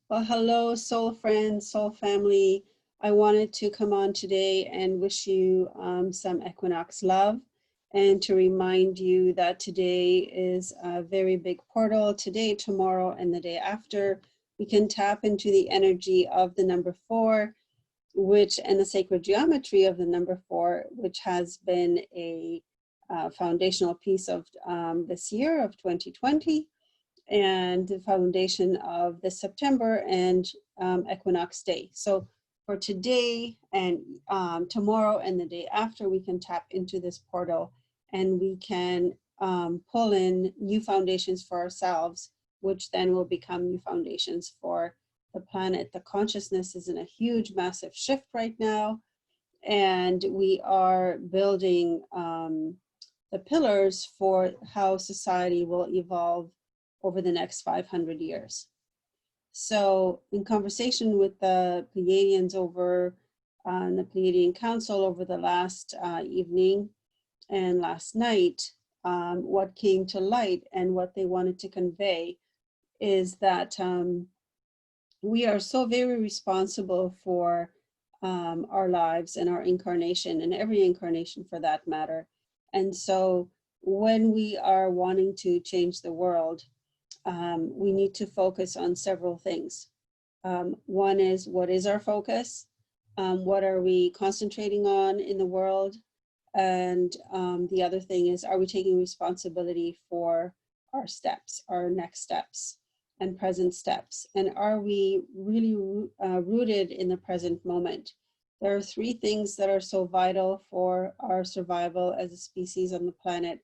Well, hello, soul friends, soul family. I wanted to come on today and wish you some Equinox love and to remind you that today is a very big portal. Today, tomorrow, and the day after, we can tap into the energy of the number 4, which, and the sacred geometry of the number 4, which has been a foundational piece of this year of 2020. And the foundation of the September and Equinox Day. So for today and tomorrow and the day after, we can tap into this portal and we can pull in new foundations for ourselves, which then will become new foundations for the planet. The consciousness is in a huge, massive shift right now, and we are building the pillars for how society will evolve over the next 500 years. So in conversation with the Pleiadians over the Pleiadian Council over the last evening and last night, what came to light and what they wanted to convey is that we are so very responsible for our lives and our incarnation, and every incarnation for that matter. And so when we are wanting to change the world, we need to focus on several things. One is, what is our focus? What are we concentrating on in the world? And the other thing is, are we taking responsibility for our steps, our next steps and present steps? And are we really rooted in the present moment? There are 3 things that are so vital for our survival as a species on the planet,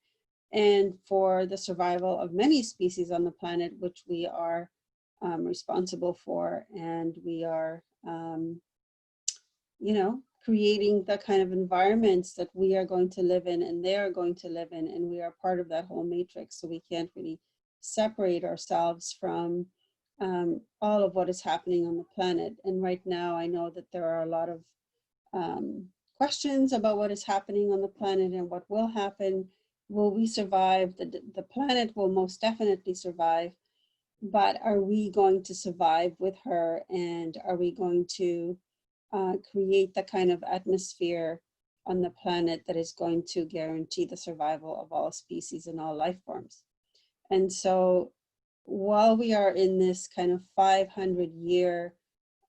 and for the survival of many species on the planet, which we are responsible for. And we are, creating the kind of environments that we are going to live in and they are going to live in. And we are part of that whole matrix. So we can't really separate ourselves from all of what is happening on the planet. And right now, I know that there are a lot of questions about what is happening on the planet and what will happen. Will we survive? The planet will most definitely survive, but are we going to survive with her? And are we going to create the kind of atmosphere on the planet that is going to guarantee the survival of all species and all life forms? And so while we are in this kind of 500-year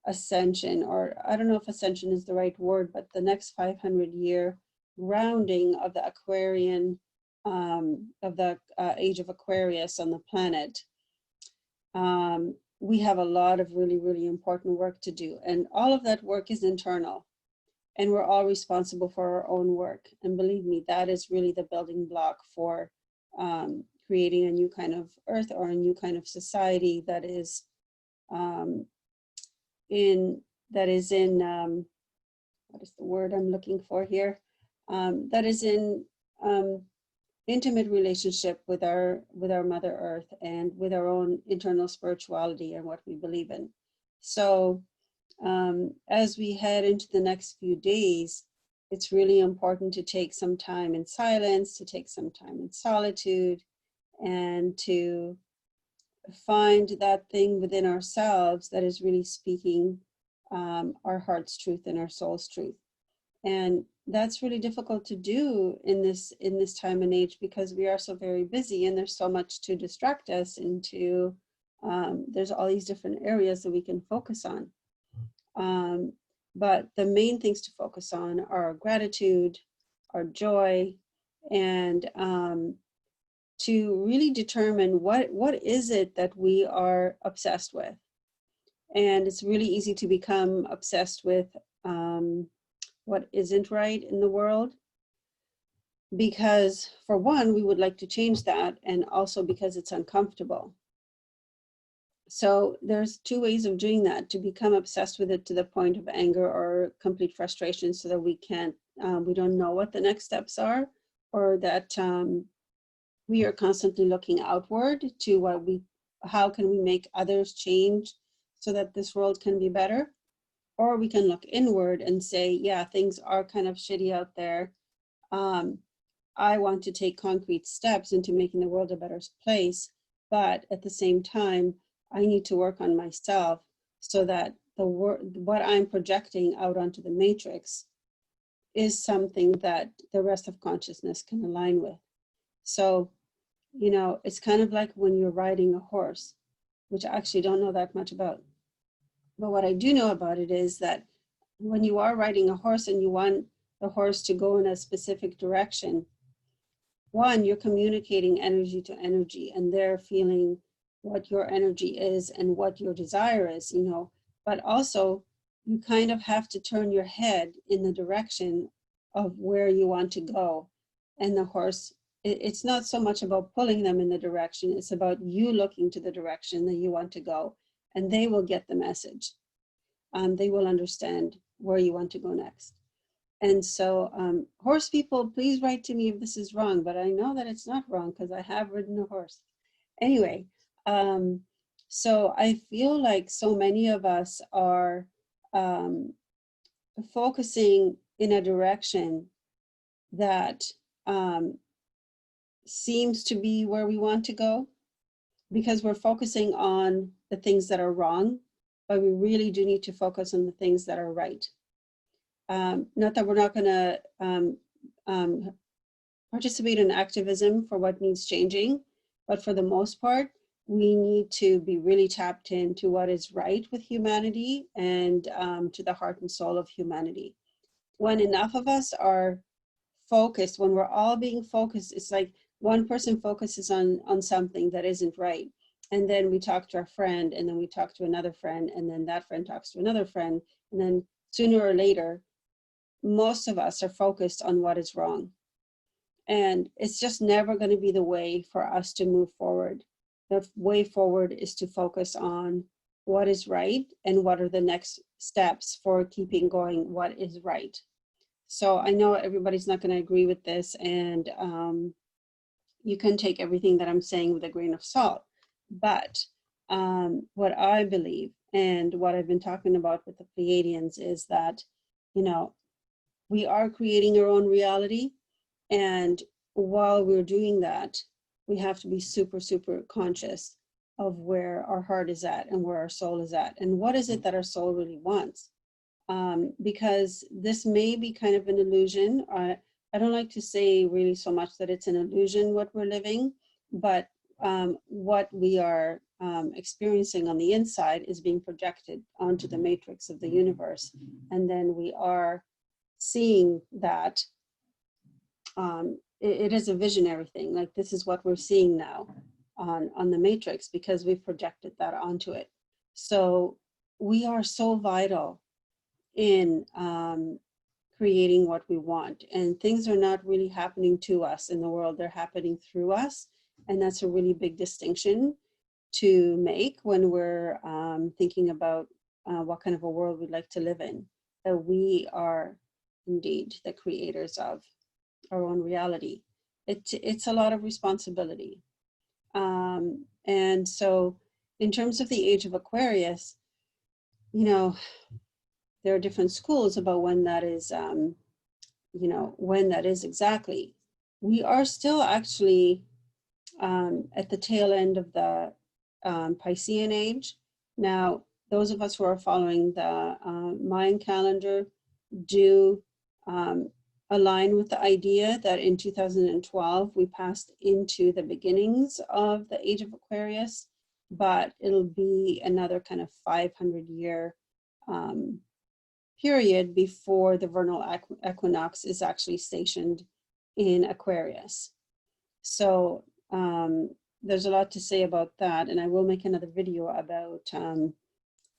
ascension, or I don't know if ascension is the right word, but the next 500-year rounding of the Aquarian of the age of Aquarius on the planet, we have a lot of really, really important work to do. And all of that work is internal. And we're all responsible for our own work. And believe me, that is really the building block for creating a new kind of earth or a new kind of society that is what is the word I'm looking for here? That is in intimate relationship with our Mother Earth and with our own internal spirituality and what we believe in. So as we head into the next few days, it's really important to take some time in silence, to take some time in solitude, and to find that thing within ourselves that is really speaking our heart's truth and our soul's truth. And that's really difficult to do in this time and age, because we are so very busy and there's so much to distract us into. There's all these different areas that we can focus on. But the main things to focus on are our gratitude, our joy, and to really determine what is it that we are obsessed with. And it's really easy to become obsessed with what isn't right in the world, because for one, we would like to change that, and also because it's uncomfortable. So there's 2 ways of doing that: to become obsessed with it to the point of anger or complete frustration, so that we don't know what the next steps are, or that we are constantly looking outward to how can we make others change so that this world can be better. Or we can look inward and say, yeah, things are kind of shitty out there. I want to take concrete steps into making the world a better place. But at the same time, I need to work on myself so that what I'm projecting out onto the matrix is something that the rest of consciousness can align with. So, you know, it's kind of like when you're riding a horse, which I actually don't know that much about. But what I do know about it is that when you are riding a horse and you want the horse to go in a specific direction, one, you're communicating energy to energy, and they're feeling what your energy is and what your desire is, you know. But also, you kind of have to turn your head in the direction of where you want to go. And the horse, it's not so much about pulling them in the direction, it's about you looking to the direction that you want to go, and they will get the message. They will understand where you want to go next. And so, horse people, please write to me if this is wrong, but I know that it's not wrong because I have ridden a horse. Anyway, so I feel like so many of us are focusing in a direction that seems to be where we want to go, because we're focusing on the things that are wrong, but we really do need to focus on the things that are right. Not that we're not going to participate in activism for what needs changing, but for the most part, we need to be really tapped into what is right with humanity and to the heart and soul of humanity. When enough of us are focused, when we're all being focused, it's like one person focuses on something that isn't right. And then we talk to our friend, and then we talk to another friend, and then that friend talks to another friend. And then sooner or later, most of us are focused on what is wrong. And it's just never going to be the way for us to move forward. The way forward is to focus on what is right and what are the next steps for keeping going what is right. So I know everybody's not going to agree with this, and you can take everything that I'm saying with a grain of salt. But what I believe and what I've been talking about with the Pleiadians is that, you know, we are creating our own reality. And while we're doing that, we have to be super, super conscious of where our heart is at and where our soul is at. And what is it that our soul really wants? Because this may be kind of an illusion. I don't like to say really so much that it's an illusion what we're living, but what we are experiencing on the inside is being projected onto the matrix of the universe. And then we are seeing that it is a visionary thing. Like, this is what we're seeing now on the matrix because we've projected that onto it. So we are so vital in creating what we want, and things are not really happening to us in the world, they're happening through us. And that's a really big distinction to make when we're thinking about what kind of a world we'd like to live in, that we are indeed the creators of our own reality. It's a lot of responsibility. And so in terms of the age of Aquarius, you know, there are different schools about when that is, you know, when that is exactly. We are still actually at the tail end of the Piscean age. Now, those of us who are following the Mayan calendar do align with the idea that in 2012 we passed into the beginnings of the age of Aquarius, but it'll be another kind of 500-year period before the vernal equinox is actually stationed in Aquarius. So there's a lot to say about that, and I will make another video about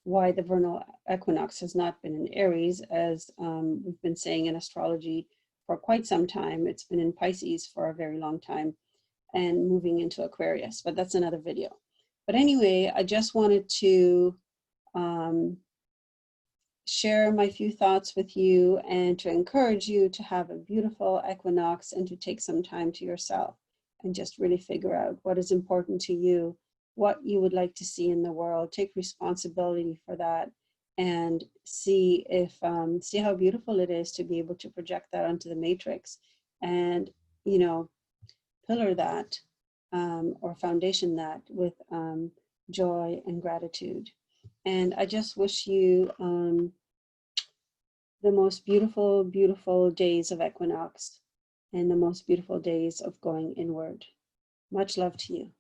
why the vernal equinox has not been in Aries, as we've been saying in astrology for quite some time. It's been in Pisces for a very long time and moving into Aquarius, but that's another video. But anyway, I just wanted to share my few thoughts with you and to encourage you to have a beautiful equinox and to take some time to yourself and just really figure out what is important to you, what you would like to see in the world. Take responsibility for that and see if see how beautiful it is to be able to project that onto the matrix, and, you know, pillar that or foundation that with joy and gratitude. And I just wish you the most beautiful, beautiful days of equinox and the most beautiful days of going inward. Much love to you.